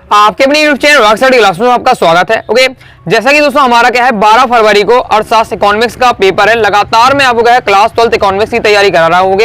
आपके अपने YouTube channel rock study class में आपका स्वागत है। ओके, जैसा कि दोस्तों हमारा क्या है 12 फरवरी को अर्थशास्त्र इकोनॉमिक्स का पेपर है। लगातार मैं आपको क्या है क्लास 12 इकोनॉमिक्स की तैयारी करा रहा हूँ।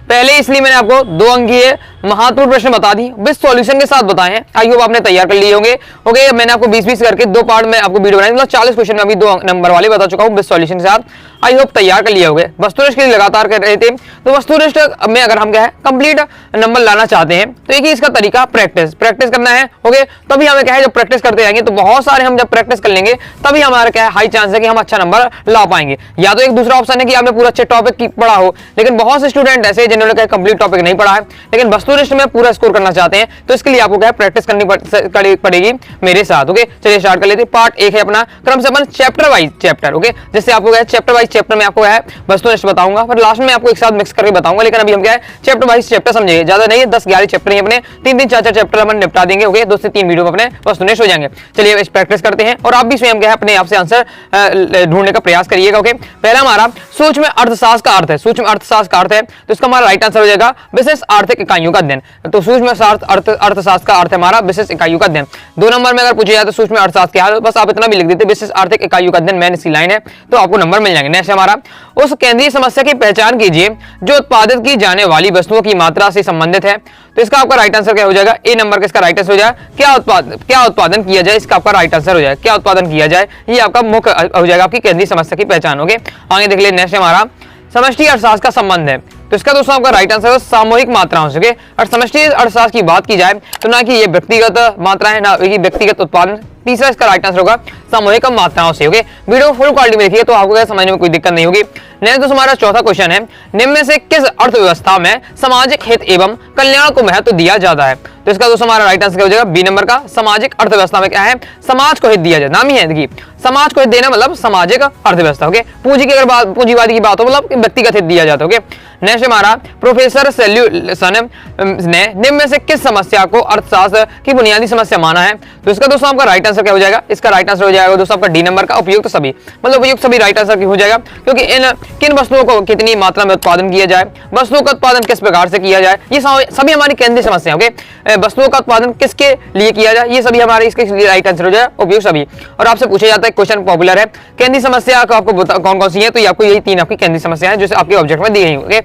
पहले इसलिए मैंने आपको 2 अंकीय महत्वपूर्ण प्रश्न बता दी, विद सॉल्यूशन के साथ बताए हैं। आई होप आपने तैयार कर लिए होंगे। ओके, मैंने आपको 20-20 करके 2 पार्ट में आपको वीडियो बनाई, मतलब 40 क्वेश्चन में अभी 2 नंबर वाले बता चुका हूँ विद सॉल्यूशन के साथ। आई होप तैयार कर लिए होंगे। वस्तुनिष्ठ के लिए लगातार कर रहे थे, तो वस्तुनिष्ठ में अगर हम क्या है कंप्लीट नंबर लाना चाहते हैं तो एक ही इसका तरीका प्रैक्टिस करना है। ओके, तभी हमें क्या है जब प्रैक्टिस करते जाएंगे तो बहुत सारे हम जब प्रैक्टिस कर लेंगे तभी हमारा क्या है हाई चांस है कि हम अच्छा नंबर ला पाएंगे। या तो एक दूसरा ऑप्शन है कि आपने पूरा अच्छे टॉपिक पढ़ा हो, लेकिन बहुत से स्टूडेंट ऐसे जिन्होंने क्या कंप्लीट टॉपिक नहीं पढ़ा है लेकिन वस्तुनिष्ठ में पूरा स्कोर करना चाहते हैं, तो इसके लिए आपको क्या प्रैक्टिस करनी पड़ेगी मेरे साथ। ओके, चलिए स्टार्ट कर लेते हैं। पार्ट 1 है अपना क्रम से अपन चैप्टर वाइज चैप्टर। ओके, जिससे आपको क्या चैप्टर वाइज चैप्टर में आपको है वस्तुनिष्ठ बताऊंगा, फिर लास्ट में आपको एक साथ मिक्स करके बताऊंगा। लेकिन अभी हम क्या है चैप्टर वाइज चैप्टर समझेंगे, ज्यादा नहीं है 10-11 चैप्टर ही अपने 3-3 4-4 चैप्टर अपन निपटा देंगे। ओके, 2 से 3 वीडियो में अपने वस्तुनिष्ठ हो जाएंगे। चलिए इस प्रैक्टिस करते हैं और आप भी स्वयं क्या है अपने आप से आंसर ढूंढने का प्रयास करिएगा। ओके, पहला हमारा सूक्ष्म अर्थशास्त्र का अर्थ है। सूक्ष्म अर्थशास्त्र का अर्थ है तो इसका हमारा राइट आंसर हो जाएगा विशेष आर्थिक इकाइयों का अध्ययन। तो सूक्ष्म अर्थशास्त्र का अर्थ है हमारा विशेष इकाइयों का अध्ययन। 2 नंबर में अगर पूछे जाए तो सूक्ष्म अर्थशास्त्र क्या है, बस आप इतना भी लिख देते विशेष आर्थिक इकाइयों का अध्ययन, मैंने इसी लाइन है तो आपको नंबर मिल जाएंगे। नेक्स्ट हमारा उस केंद्रीय समस्या की पहचान कीजिए जो उत्पादित की जाने वाली वस्तुओं की मात्रा से संबंधित है। तो इसका आपका राइट आंसर क्या हो जाएगा, ए नंबर का इसका राइट आंसर हो जाएगा क्या उत्पादन किया जाए, इसका आपका राइट आंसर हो जाएगा क्या उत्पादन किया जाए, ये आपका मुख्य हो जाएगा आपकी केंद्रीय समस्या की पहचान। ओके, आगे देख ले। नेक्स्ट हमारा समष्टि अर्थशास्त्र का संबंध है, तो इसका दोस्तों आपका राइट आंसर है सामूहिक मात्राओं से। और समष्टि अर्थशास्त्र की बात की जाए तो ना कि ये व्यक्तिगत मात्रा है ना कि व्यक्तिगत उत्पादन। तीसरा इसका राइट आंसर होगा सामूहिक मात्राओं से। ओके, वीडियो फुल क्वालिटी में देखिए तो आपको क्या समझने में कोई दिक्कत नहीं होगी। नेक्स्ट दोस्तों हमारा चौथा क्वेश्चन है, निम्न में से किस अर्थव्यवस्था में सामाजिक हित एवं कल्याण को महत्व दिया जाता है। तो इसका दोस्तों हमारा राइट आंसर क्या हो जाएगा, बी नंबर का सामाजिक अर्थव्यवस्था में क्या है समाज को हित दिया जाए। नाम ही है देखिए समाज को हित देना मतलब सामाजिक अर्थव्यवस्था। ओके, पूंजी की अगर बात पूंजीवादी की बात हो मतलब व्यक्तिगत हित दिया जाता है। ओके, नेक्स्ट हमारा प्रोफेसर सेल्यूसन ने निम्न में से किस समस्या को अर्थशास्त्र की बुनियादी समस्या माना है। तो इसका दोस्तों आपका राइट आंसर क्या हो जाएगा, इसका राइट आंसर हो जाएगा दोस्तों आपका डी नंबर का उपयुक्त सभी, मतलब उपयुक्त सभी राइट आंसर हो जाएगा। क्योंकि इन किन वस्तुओं को कितनी मात्रा में उत्पादन किया जाए, वस्तुओं का उत्पादन किस प्रकार से किया जाए, ये सभी हमारी केंद्रीय समस्या। ओके, वस्तुओं का उत्पादन किसके लिए किया जाए, ये सभी हमारे इसके लिए राइट आंसर हो जाएगा उपयुक्त सभी। और आपसे पूछा जाता है क्वेश्चन पॉपुलर है केंद्रीय समस्या को आपको कौन कौन सी है, तो आपको यही 3 आपकी केंद्रीय समस्या है जो आपके ऑब्जेक्ट में दी गई। ओके,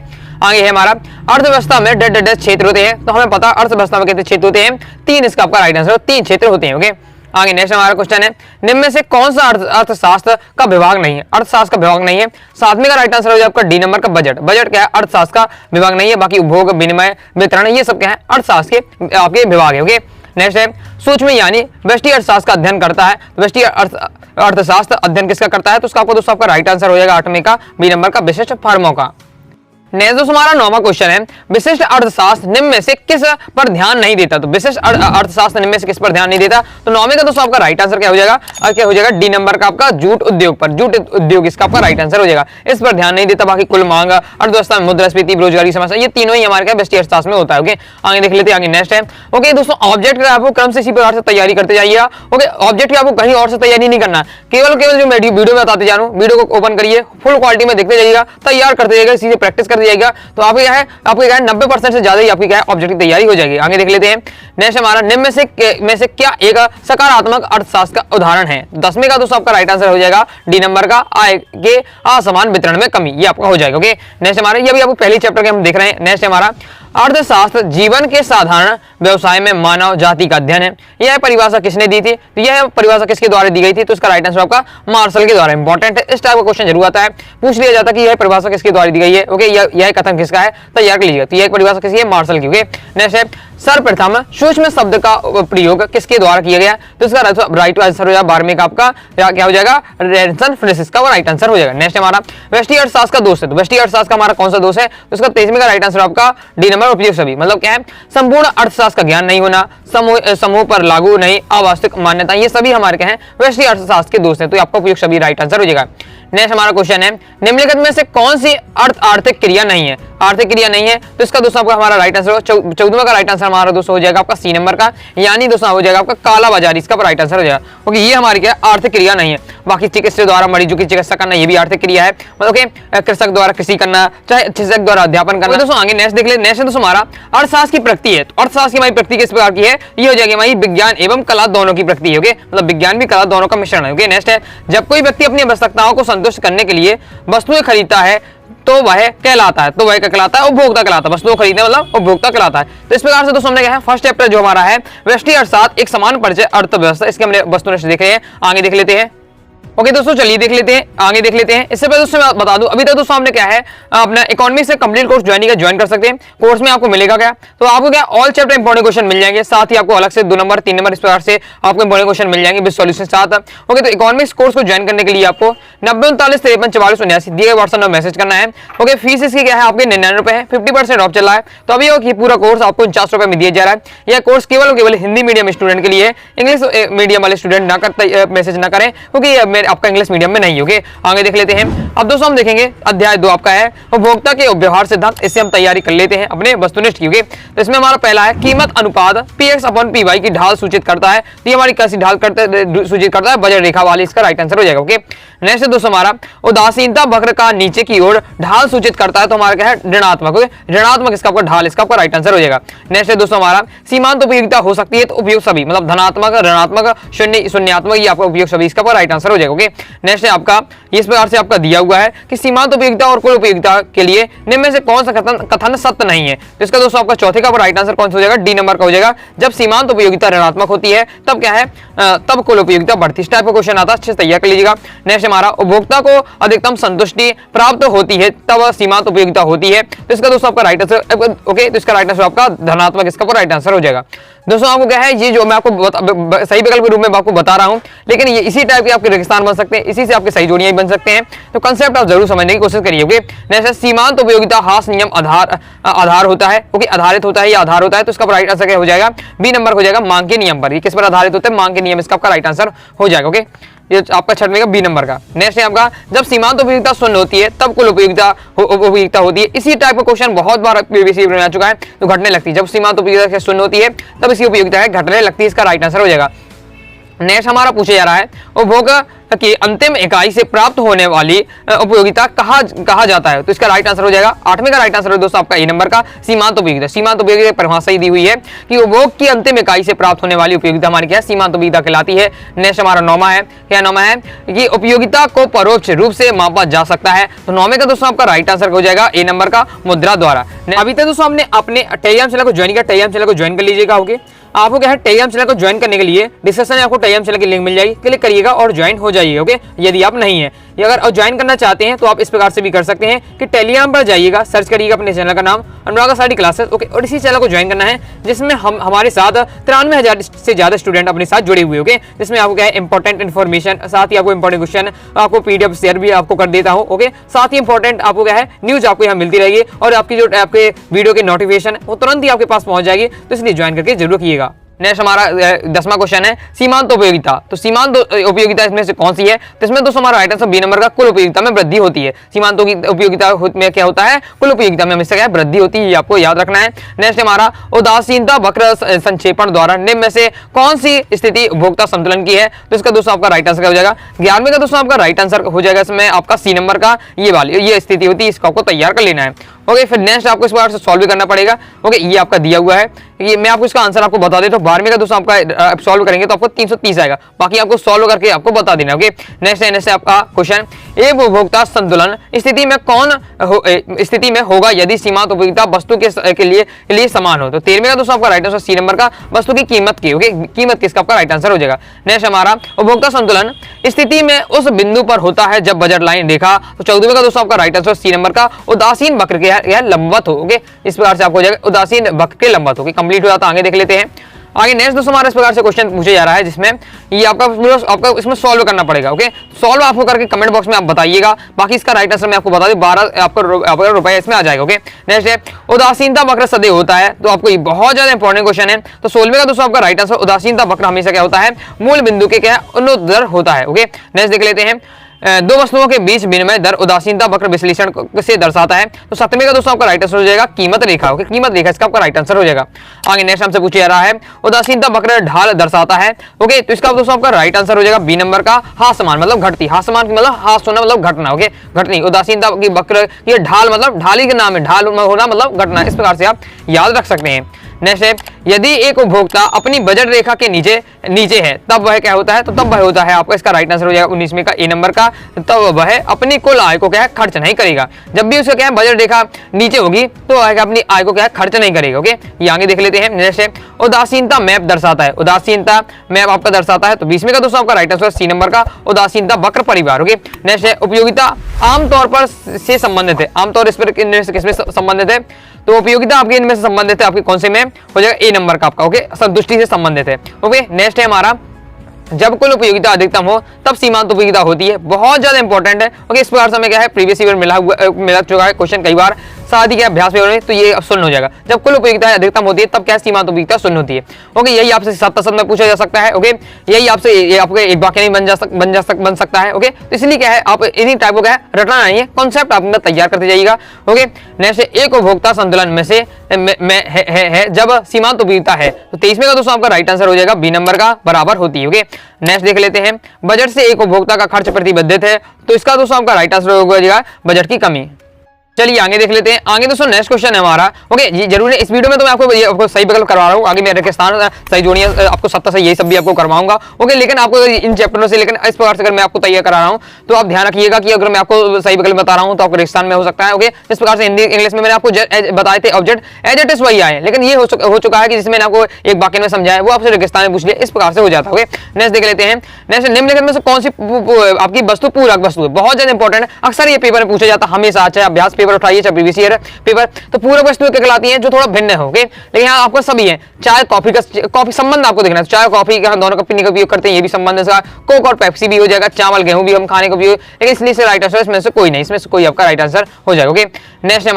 आगे है हमारा अर्थव्यवस्था में डेड क्षेत्र होते हैं, तो हमें पता अर्थव्यवस्था में कितने क्षेत्र होते हैं 3, इसका आपका राइट आंसर 3 क्षेत्र होते हैं। ओके, आगे नेक्स्ट हमारा क्वेश्चन है निम्न में से कौन सा अर्थशास्त्र का विभाग नहीं है, अर्थशास्त्र का विभाग नहीं है। 7वें का राइट आंसर हो जाएगा आपका डी नंबर का बजट। बजट क्या है अर्थशास्त्र का विभाग नहीं है, बाकी उपभोग विनिमय वितरण ये सब क्या है अर्थशास्त्र के आपके विभाग है। ओके, नेक्स्ट है सूक्ष्म यानी व्यष्टि अर्थशास्त्र का अध्ययन करता है। व्यष्टि अर्थशास्त्र अध्ययन किसका करता है, तो उसका आपको दोस्तों आपका राइट आंसर हो जाएगा 8वें का बी नंबर का विशिष्ट फर्मों का। नेक्स्ट दोस्तों हमारा 9वां क्वेश्चन है विशिष्ट अर्थशास्त्र निम्न में से किस पर ध्यान नहीं देता। तो विशिष्ट अर्थशास्त्र निम्न में से किस पर ध्यान नहीं देता, तो 9वें का दोस्तों आपका राइट आंसर क्या हो जाएगा, क्या हो जाएगा डी नंबर का आपका जूट उद्योग पर। जूट उद्योग इसका आपका राइट आंसर हो जाएगा, इस पर ध्यान नहीं देता। बाकी कुल मांग, अर्थव्यवस्था में मुद्रास्फीति, बेरोजगारी समस्या ये तीनों ही हमारे क्या व्यष्टि अर्थशास्त्र में होता है। ओके, आगे देख लेते हैं। आगे नेक्स्ट है ओके दोस्तों ऑब्जेक्ट का आपको क्रम से इसी प्रकार से तैयारी करते जाइएगा। ओके, ऑब्जेक्ट की आपको कहीं और से तैयारी नहीं करना, केवल जो मैं वीडियो में बताते जा रहा हूँ वीडियो को ओपन करिए, फुल क्वालिटी में देखते जाइएगा, तैयार करते जाइएगा, सीधे प्रैक्टिस करते जाइएगा, तो आपको क्या है 90% से ज्यादा ही आपकी क्या है ऑब्जेक्ट की तैयारी हो जाएगी। आगे देख लेते हैं। नेक्स्ट हमारा निम्न में से क्या एक सकारात्मक अर्थशास्त्र का उदाहरण है। 10वें का दोस्तों आपका राइट आंसर हो जाएगा डी नंबर का आय के असमान वितरण में कमी, ये आपका हो जाएगा। ओके, नेक्स्ट हमारा ये भी आपको पहली चैप्टर के हम देख रहे हैं। नेक्स्ट हमारा अर्थशास्त्र जीवन के साधारण व्यवसाय में मानव जाति का अध्ययन है। यह परिभाषा किसने दी थी, तो यह परिभाषा किसके द्वारा दी गई थी, तो इसका राइट आंसर आपका मार्शल के द्वारा। इंपॉर्टेंट है, इस टाइप का क्वेश्चन जरूर आता है, पूछ लिया जाता है कि यह परिभाषा किसके द्वारा दी गई है। ओके, यह कथन किसका है, तैयार कर लीजिएगा, तो यह परिभाषा किसकी है, मार्शल की। ओके, नेक्स्ट है सर्वप्रथम सूक्ष्म शब्द का प्रयोग किसके द्वारा किया गया, तो इसका राइट आंसर हो जाएगा 12वें का आपका क्या हो जाएगा रैनसन फ्रांसिस का वो राइट आंसर हो जाएगा। नेक्स्ट हमारा व्यष्टि अर्थशास्त्र का दोष है, तो व्यष्टि अर्थशास्त्र का हमारा कौन सा दोष है, तो इसका 23वें का राइट आंसर आपका डी नंबर उपयुक्त सभी, मतलब क्या है संपूर्ण अर्थशास्त्र का ज्ञान नहीं होना, समूह पर लागू नहीं, अवास्तविक मान्यता, ये सभी हमारे क्या है व्यष्टि अर्थशास्त्र के दोष है, तो आपका उपयुक्त सभी राइट आंसर हो जाएगा। नेक्स्ट हमारा क्वेश्चन है, निम्नलिखित में से कौन सी आर्थिक क्रिया नहीं है? आर्थिक क्रिया नहीं है तो इसका दोस्तों आपका हमारा राइट आंसर 14वां का राइट आंसर हमारा दोस्तों हो जाएगा आपका सी नंबर का, यानी दोस्तों हो जाएगा आपका काला बाजारी, इसका राइट आंसर हो जाएगा। ओके, ये हमारी क्या आर्थिक क्रिया नहीं है। बाकी चिकित्सक द्वारा मरीजों की चिकित्सा करना ये भी आर्थिक क्रिया है, मतलब कृषक द्वारा कृषि करना, चाहे शिक्षक द्वारा अध्यापन करना। दोस्तों आगे नेक्स्ट देख ले। नेक्स्ट है दोस्तों हमारा अर्थशास्त्र की प्रकृति है। तो अर्थशास्त्र की हमारी प्रकृति किस प्रकार की है? ये हो जाएगी हमारी विज्ञान एवं कला दोनों की प्रकृति है। ओके, मतलब विज्ञान भी कला दोनों का मिश्रण है। ओके, नेक्स्ट है, जब कोई व्यक्ति अपनी आवश्यकताओं को संतुष्ट करने के लिए वस्तुएं खरीदता है तो वह कहलाता है, तो वह क्या कहलाता है? उपभोक्ता कहलाता है। वस्तुओं खरीदने मतलब उपभोक्ता कहलाता है। तो इस प्रकार से दोस्तों हमने क्या है, फर्स्ट चैप्टर जो हमारा है व्यष्टि अर्थशास्त्र एक समान परिचय अर्थव्यवस्था, इसके हमने वस्तुनिष्ठ देख रहे हैं। आगे देख लेते हैं। ओके दोस्तों, चलिए देख लेते हैं, आगे देख लेते हैं। इससे पहले दोस्तों मैं बता दूं, अभी तक दोस्तों हमने क्या है अपना इकोनॉमिक्स से कंप्लीट कोर्स ज्वाइन कर सकते हैं। कोर्स में आपको मिलेगा क्या, तो आपको क्या ऑल चैप्टर इंपॉर्टेंट क्वेश्चन मिल जाएंगे, साथ ही आपको अलग से 2 नंबर 3 नंबर इस प्रकार से आपको इंपॉर्टेंट क्वेश्चन मिल जाएंगे विद सॉल्यूशन साथ। ओके, तो इकोनॉमिक्स कोर्स को ज्वाइन करने के लिए आपको 90 39 53 44 79 दिए व्हाट्सएप में मैसेज करना है। ओके, फीस इसकी क्या है आपके 99 रुपए है, 50% ऑफ चल रहा है। तो अभी ये पूरा कोर्स आपको 49 रुपए में दिया जा रहा है। यह कोर्स केवल हिंदी मीडियम स्टूडेंट के लिए, इंग्लिश मीडियम वाले स्टूडेंट ना करते मैसेज ना करें, क्योंकि आपका इंग्लिश मीडियम में नहीं। ओके, आगे देख लेते हैं। अब दोस्तों हम देखेंगे अध्याय 2 आपका है उपभोक्ता के व्यवहार सिद्धांत, इससे हम तैयारी कर लेते हैं अपने वस्तुनिष्ठ की। तो इसमें हमारा पहला है कीमत अनुपात px/py की ढाल सूचित करता है। तो ये हमारी कैसी ढाल सूचित करता है? बजट रेखा वाली, इसका राइट आंसर हो जाएगा। ओके, नेक्स्ट दोस्तों हमारा उदासीनता वक्र का नीचे की ओर ढाल सूचित करता है, तो हमारा क्या है ऋणात्मक। ऋणात्मक इसका आपका ढाल, इसका आपका राइट आंसर हो जाएगा। नेक्स्ट है दोस्तों हमारा सीमांत उपयोगिता हो सकती है तो उपयोग सभी, मतलब धनात्मक, ऋणात्मक, शून्यात्मक, ये आपका उपयोग सभी, इसका आपका राइट आंसर हो जाएगा। ओके, नेक्स्ट है आपका इस प्रकार से आपका दिया हुआ है कि सीमांत उपयोगिता और कुल उपयोगिता के लिए निम्न में से कौन सा कथन सत्य नहीं है? तो इसका दोस्तों आपका चौथे का राइट आंसर कौन सा हो जाएगा? डी नंबर का हो जाएगा। जब सीमांत उपयोगिता ऋणात्मक होती है तब क्या है, तब कुल उपयोगिता बढ़ती है। इस टाइप का क्वेश्चन आता है, अच्छे से तैयार कर लीजिएगा। नेक्स्ट हमारा उपभोक्ता को अधिकतम संतुष्टि प्राप्त होती है तब सीमांत उपयोगिता होती है। तो इसका दोस्तों आपका राइट आंसर ओके, तो इसका राइट आंसर आपका धनात्मक, इसका राइट आंसर हो जाएगा। दोस्तों आपको क्या है, ये जो मैं आपको सही विकल्प के रूप में आपको बता रहा हूं, लेकिन ये इसी टाइप के आपके रेगिस्तान बन सकते हैं, इसी से आपके सही जोड़ियां भी बन सकते हैं। तो कंसेप्ट आप जरूर समझने की कोशिश करिए। ओके, नेक्स्ट सीमांत उपयोगिता हास नियम आधार होता है। ओके, आधारित होता है या आधार होता है, तो इसका राइट आंसर क्या हो जाएगा? बी नंबर हो जाएगा, मांग के नियम पर। ये किस पर आधारित होता है? मांग के नियम, इसका आपका राइट आंसर हो जाएगा। ओके, ये आपका छठवें का बी नंबर का। नेक्स्ट है आपका जब सीमांत उपयोगिता शून्य होती है तब कुल उपयोगिता होती है। इसी टाइप का क्वेश्चन बहुत बार पीवीसी में आ चुका है। तो घटने लगती है, जब सीमांत उपयोगिता शून्य होती है तब इसकी उपयोगिता है घटने लगती है, इसका राइट आंसर हो जाएगा। नेक्स्ट हमारा पूछा जा रहा है उपभोग की अंतिम इकाई से प्राप्त होने वाली उपयोगिता कहा जाता है? तो इसका राइट आंसर हो जाएगा 8वें का राइट आंसर है दोस्तों आपका ए नंबर का, सीमांत उपयोगिता। सीमांत उपयोगिता परिभाषा ही दी हुई है कि उपभोग की अंतिम इकाई से प्राप्त होने वाली उपयोगिता हमारी क्या है? सीमांत उपयोगिता कहलाती है। नेक्स्ट हमारा 9वां है, क्या 9वां है कि उपयोगिता को परोक्ष रूप से मापा जा सकता है। तो 9वें का दोस्तों आपका राइट आंसर हो जाएगा ए नंबर का, मुद्रा द्वारा। अभी तक दोस्तों हमने अपने टेलीग्राम चैनल को ज्वाइन किया, टेलीग्राम चैनल को ज्वाइन कर लीजिएगा। ओके, आपको क्या है टेलीग्राम चैनल को ज्वाइन करने के लिए डिस्क्रिप्शन में आपको टेलीग्राम चैनल की लिंक मिल जाएगी, क्लिक करिएगा और ज्वाइन हो जाइए। ओके, यदि आप नहीं है या अगर ज्वाइन करना चाहते हैं तो आप इस प्रकार से भी कर सकते हैं कि टेलीग्राम पर जाइएगा, सर्च करिएगा अपने चैनल का नाम अनुराग स्टडी क्लासेस। ओके, और इसी चैनल को ज्वाइन करना है जिसमें हम हमारे साथ 93,000 से ज्यादा स्टूडेंट अपने साथ जुड़े हुए। ओके, जिसमें आपको क्या है इंपॉर्टेंट इन्फॉर्मेशन, साथ ही आपको इंपॉर्टेंट क्वेश्चन, आपको पीडीएफ शेयर भी आपको कर देता हूँ। ओके, साथ ही इंपॉर्टेंट आपको क्या है न्यूज आपको यहाँ मिलती रहेगी और आपकी जो आपके वीडियो की नोटिफिकेशन वो तुरंत ही आपके पास पहुंच जाएगी। तो इसलिए ज्वाइन करके जरूर कीजिएगा। नेक्स्ट हमारा 10वां क्वेश्चन है सीमांत उपयोगिता। तो सीमांत उपयोगिता इसमें से कौन सी है? तो इसमें दोस्तों हमारा राइट आंसर बी नंबर का, कुल उपयोगिता में वृद्धि होती है। सीमांत उपयोगिता में क्या होता है? कुल उपयोगिता में हमेशा क्या वृद्धि होती है, ये आपको याद रखना है। नेक्स्ट हमारा उदासीनता वक्र संक्षेपण द्वारा निम्न में से कौन सी स्थिति उपभोक्ता संतुलन की है? तो इसका दोस्तों आपका राइट आंसर हो जाएगा 11वें का दोस्तों आपका राइट आंसर हो जाएगा इसमें आपका सी नंबर का, ये वाली ये स्थिति होती है, इसको आपको तैयार कर लेना है। ओके, फिर नेक्स्ट आपको इस बार से सॉल्व भी करना पड़ेगा। ओके, ये आपका दिया हुआ है, ये मैं आपको इसका आंसर आपको बता देता हूं। 12वें का दोस्तों आपका सॉल्व करेंगे तो आपको 330 आएगा, बाकी आपको सॉल्व करके आपको बता देना। ओके, नेक्स्ट आपका क्वेश्चन एक उपभोक्ता संतुलन स्थिति में स्थिति में होगा यदि सीमांत उपयोगिता वस्तु के लिए समान हो। तो 13वें का दोस्तों आपका राइट आंसर सी नंबर का, वस्तु की कीमत की। ओके, कीमत किसका आपका राइट आंसर हो जाएगा। नेक्स्ट हमारा उपभोक्ता संतुलन स्थिति में उस बिंदु पर होता है जब बजट लाइन रेखा। तो 14वें का दोस्तों आपका राइट आंसर सी नंबर का, उदासीन वक्र के लंबत हो। ओके, इस प्रकार से आपको हो जाएगा उदासीन वक्र के लंबत हो। कंप्लीट हो जाता है, आगे देख लेते हैं। आगे नेक्स्ट दोस्तों हमारा इस प्रकार से क्वेश्चन पूछे जा रहा है जिसमें ये आपका इसमें सॉल्व करना पड़ेगा। ओके, सॉल्व आपको करके कमेंट बॉक्स में आप बताइएगा, बाकी इसका राइट आंसर मैं आपको बता दूं 12 आपका रुपए इसमें आ जाएगा। ओके, नेक्स्ट है उदासीनता वक्र सदैव होता है। तो आपको ये बहुत ज्यादा इंपॉर्टेंट क्वेश्चन है। तो 16वें का दोस्तों आपका राइट आंसर उदासीनता वक्र हमेशा क्या होता है? मूल बिंदु के क्या अनुदैर्ध्य होता है। ओके, नेक्स्ट देख लेते हैं दो वस्तुओं के बीच विनिमय दर उदासीनता वक्र विश्लेषण से दर्शाता है। तो 7वें का दोस्तों आपका राइट आंसर हो जाएगा कीमत रेखा। ओके, कीमत रेखा इसका आपका राइट आंसर हो जाएगा। आगे नेक्स्ट हमसे पूछा जा रहा है उदासीनता वक्र ढाल दर्शाता है। ओके, तो इसका दोस्तों आपका राइट आंसर हो जाएगा बी नंबर का हास्यमान मतलब घटती। हास्यमान मतलब हास होना मतलब घटना। ओके, घटनी। उदासीनता की वक्र ये ढाल मतलब ढाली के नाम है, ढाल होना मतलब घटना। इस प्रकार से आप याद रख सकते हैं। नेक्स्ट है यदि एक उपभोक्ता अपनी बजट रेखा के नीचे है तब वह क्या होता है, तो तब वह होता है आपका इसका राइट आंसर हो जाएगा 19वें का ए नंबर का, तब वह अपनी कुल आय को क्या है खर्च नहीं करेगा। जब भी उसका क्या है बजट रेखा नीचे होगी तो वह अपनी आय को क्या है खर्च नहीं करेगा। ओके, ये आगे देख लेते हैं। नेक्स्ट है उदासीनता मैप दर्शाता है। उदासीनता मैप आपका दर्शाता है, तो 20वें का दोस्तों आपका राइट आंसर सी नंबर का उदासीनता वक्र परिवार। ओके, नेक्स्ट है उपयोगिता आमतौर पर से संबंधित है। आमतौर इस पर किसमें संबंधित है, तो उपयोगिता आपके इनमें से संबंधित है, आपके कौन से में हो जाएगा ए नंबर का आपका। ओके, संतुष्टि से संबंधित है। ओके, नेक्स्ट है हमारा जब कुल उपयोगिता अधिकतम हो तब सीमांत उपयोगिता होती है। बहुत ज्यादा इंपॉर्टेंट है। ओके, इस प्रकार से हमें क्या है प्रीवियस ईयर मिला चुका है क्वेश्चन कई बार शादी के अभ्यास में, तो ये शून्य हो जाएगा। जब कुल उपयोगिता अधिकतम होती है तब क्या सीमांत उपयोगिता शून्य होती है। ओके, यही आपसे 7 में पूछा जा सकता है। ओके, यही आपसे ये आपके एक वाक्य नहीं बन सकता है। ओके, तो इसलिए क्या है आप इन्हीं टाइप को क्या है रटना नहीं है, कॉन्सेप्ट आप तैयार करते जाइएगा। ओके, नेक्स्ट एक उपभोक्ता संतुलन में से है जब सीमांत उपयोगिता है, तो 23वें का दोस्तों आपका राइट आंसर हो जाएगा बी नंबर का बराबर होती है। ओके, नेक्स्ट देख लेते हैं बजट से एक उपभोक्ता का खर्च प्रतिबद्धित है, तो इसका दोस्तों आपका राइट आंसर हो जाएगा बजट की कमी। चलिए आगे देख लेते हैं। आगे दोस्तों नेक्स्ट क्वेश्चन है हमारा। ओके, ये जरूरी है इस वीडियो में तो मैं आपको सही विकल्प करवा रहा हूँ। आगे मेरे स्थान सही जोड़ियां आपको 7 से यही सब भी आपको करवाऊंगा। ओके, लेकिन आपको इन चैप्टरों से लेकिन इस प्रकार से अगर मैं आपको तैयार करा रहा हूँ तो आप ध्यान रखिएगा कि अगर मैं आपको सही विकल्प बता रहा हूँ तो आपको रेगिस्तान में हो सकता है। ओके, इस प्रकार से हिंदी इंग्लिश में मैंने आपको बताए थे ऑब्जेक्ट एज इट इज वही आए, लेकिन ये हो चुका है कि जिसमें आपको एक वाक्य में समझाया वो आपसे रेगिस्तान में पूछ लिया, इस प्रकार से हो जाता है। ओके, नेक्स्ट देख लेते हैं। नेक्स्ट निम्नलिखित में से कौन सी आपकी वस्तु पूरक वस्तु है, बहुत ज्यादा इंपॉर्टेंट है, अक्सर ये पेपर में पूछा जाता है हमेशा, चाहे अभ्यास पेपर उठाइए चाहे प्रीवियस पेपर। तो पूरक वस्तुएं क्या कहलाती हैं, जो थोड़ा भिन्न हो। लेकिन यहाँ आपको सभी है, चाय कॉफी संबंध आपको देखना है, चाय कॉफी का हम दोनों का पीने का उपयोग करते हैं, ये भी संबंध है। कोक और पेप्सी भी हो जाएगा, चावल गेहूं भी हम खाने का उपयोग, लेकिन इसलिए से राइट आंसर इसमें से कोई नहीं, इसमें से कोई आपका राइट आंसर हो जाएगा। ओके, नेक्स्ट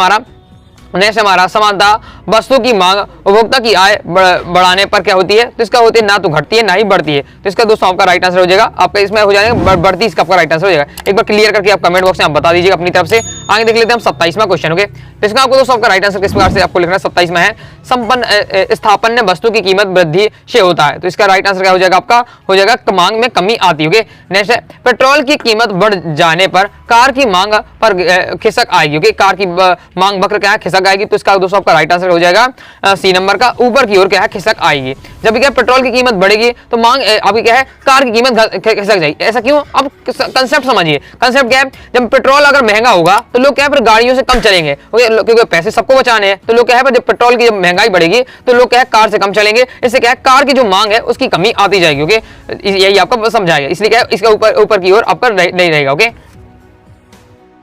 हमारा समानता वस्तु की मांग उपभोक्ता की आय बढ़ाने पर क्या होती है, तो इसका होती है ना तो घटती है ना ही बढ़ती है। तो इसका दोस्तों आपका राइट आंसर हो जाएगा आपका इसमें हो जाएगा बढ़ती, इसका आपका राइट आंसर हो जाएगा। एक बार क्लियर करके आप कमेंट बॉक्स में आप बता दीजिएगा अपनी तरफ से। आगे देख लेते हैं हम 27वां क्वेश्चन। ओके, तो इसका आपको दोस्तों आपका राइट आंसर किस प्रकार से आपको लिखना है, 27 में है संपन्न स्थापन्य वस्तु की कीमत वृद्धि से होता है। तो इसका राइट आंसर क्या हो जाएगा आपका हो जाएगा मांग में कमी आती है। नेक्स्ट है पेट्रोल की कीमत बढ़ जाने पर कार की मांग पर खिसक आएगी। ओके, कार की मांग वक्र क्या है खिसक आएगी, तो इसका दोस्तों आपका राइट आंसर हो जाएगा सी नंबर का ऊपर की ओर क्या है खिसक आएगी। जब क्या पेट्रोल की कीमत बढ़ेगी तो मांग आपकी क्या है कार की कीमत खिसक जाएगी। ऐसा क्यों, अब कंसेप्ट समझिए। कंसेप्ट क्या है, जब पेट्रोल अगर महंगा होगा तो लोग क्या है फिर गाड़ियों से कम चलेंगे, क्योंकि पैसे सबको बचाने हैं। तो लोग क्या है जब पेट्रोल की महंगाई बढ़ेगी तो लोग क्या है कार से कम चलेंगे, इससे क्या है कार की जो मांग है उसकी कमी आती जाएगी। ओके, यही आपको समझाएगा, इसलिए क्या है इसका ऊपर की ओर आपका नहीं रहेगा। ओके,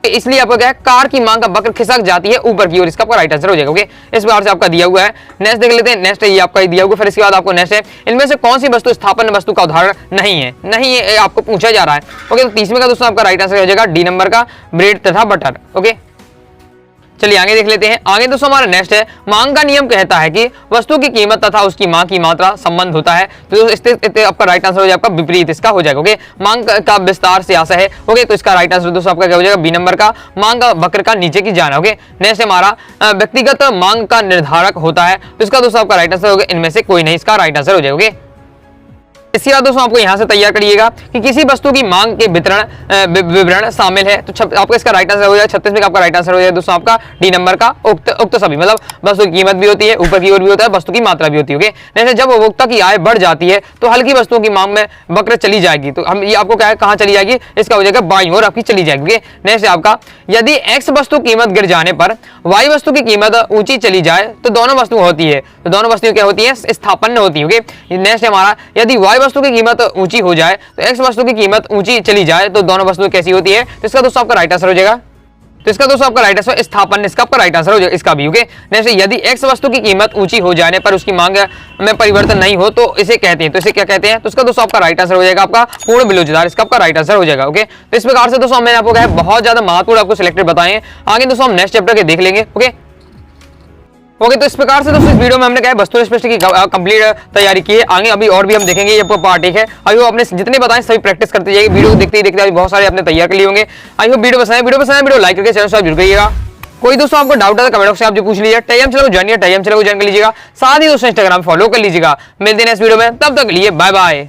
इसलिए आपको क्या है कार की मांग का वक्र खिसक जाती है ऊपर की ओर, इसका आपका राइट आंसर हो जाएगा। ओके, इस बार से आपका दिया हुआ है। नेक्स्ट देख लेते हैं। नेक्स्ट ये आपका दिया हुआ, फिर इसके बाद आपको नेक्स्ट है इनमें से कौन सी वस्तु स्थापन वस्तु का उदाहरण नहीं है, नहीं है आपको पूछा जा रहा है। ओके, तो 30वें का दोस्तों आपका राइट आंसर हो जाएगा डी नंबर का ब्रेड तथा बटर। ओके, चलिए आगे देख लेते हैं। आगे दोस्तों हमारा नेक्स्ट है मांग का नियम कहता है कि वस्तु की कीमत तथा उसकी मांग की मात्रा संबंध होता है। तो इससे आपका राइट आंसर हो जाएगा आपका विपरीत, इसका हो जाएगा। ओके, मांग का विस्तार से आशा है। ओके, तो इसका राइट आंसर दोस्तों आपका क्या हो जाएगा बी नंबर का मांग का वक्र का नीचे की जाना। ओके, नेक्स्ट हमारा व्यक्तिगत मांग का निर्धारक होता है, तो इसका दोस्तों आपका राइट आंसर होगा इनमें से कोई नहीं, इसका राइट आंसर हो जाएगा। ओके, इसके बाद दोस्तों आपको यहां से तैयार करिएगा कि किसी वस्तु की मांग के विवरण शामिल है, तो आपका इसका राइट आंसर हो जाएगा 36 में आपका राइट आंसर हो जाएगा दोस्तों आपका डी नंबर का उक्त सभी, मतलब वस्तु की कीमत भी होती है, ऊपर की ओर भी होता है, वस्तु की मात्रा भी होती है। ओके, जैसे जब उपभोक्ता की आय बढ़ जाती है तो हल्की वस्तुओं की मांग में वक्र चली जाएगी, तो हम ये आपको क्या है कहां चली जाएगी, इसका हो जाएगा बाईं ओर आपकी चली जाएगी। नेक्स्ट आपका यदि एक्स वस्तु कीमत गिर जाने पर वाई वस्तु की कीमत ऊंची चली जाए तो दोनों वस्तु होती है, तो दोनों वस्तुएं क्या होती है स्थापन्न होती है। ओके, नेक्स्ट हमारा यदि वाई वस्तु की कीमत ऊंची हो जाए तो एक्स वस्तु की कीमत ऊंची चली जाए तो दोनों वस्तुएं कैसी होती है, तो इसका दोस्तों आपका राइट आंसर हो जाएगा, तो इसका दोस्तों आपका राइट आंसर स्थापन, इसका आपका राइट आंसर हो जाएगा इसका भी। ओके, नेक्स्ट यदि एक्स वस्तु की कीमत ऊंची हो जाने पर उसकी मांग में परिवर्तन नहीं हो तो इसे कहते हैं, तो इसे क्या कहते हैं, तो इसका दोस्तों आपका राइट आंसर हो जाएगा आपका पूर्ण विलोचदार, इसका आपका राइट आंसर हो जाएगा। ओके, तो इस प्रकार से दोस्तों मैंने आपको क्या है बहुत ज्यादा महत्वपूर्ण आपको सिलेक्टेड बताए हैं। आगे दोस्तों हम नेक्स्ट चैप्टर के देख लेंगे। ओके, ओके, तो इस प्रकार से दोस्तों इस वीडियो में हमने क्या है वस्तु स्पष्ट की कंप्लीट तैयारी की है। आगे अभी और भी हम देखेंगे, ये पार्ट एक है। आई होप आपने जितने बताएं सभी प्रैक्टिस करते जाइए, वीडियो देखते ही देखते अभी बहुत सारे आपने तैयार कर लिए होंगे। आई होप वीडियो पसंद है, वीडियो लाइक करके चैनल सब्सक्राइब जरूर करिएगा। कोई दोस्तों आपको डाउट है तो कमेंट बॉक्स में आप जो पूछ लीजिए। टेलीग्राम चैनल को ज्वाइन कर लीजिएगा, साथ ही दोस्तों इंस्टाग्राम फॉलो कर लीजिएगा। मिलते हैं इस वीडियो में, तब तक के लिए बाय बाय।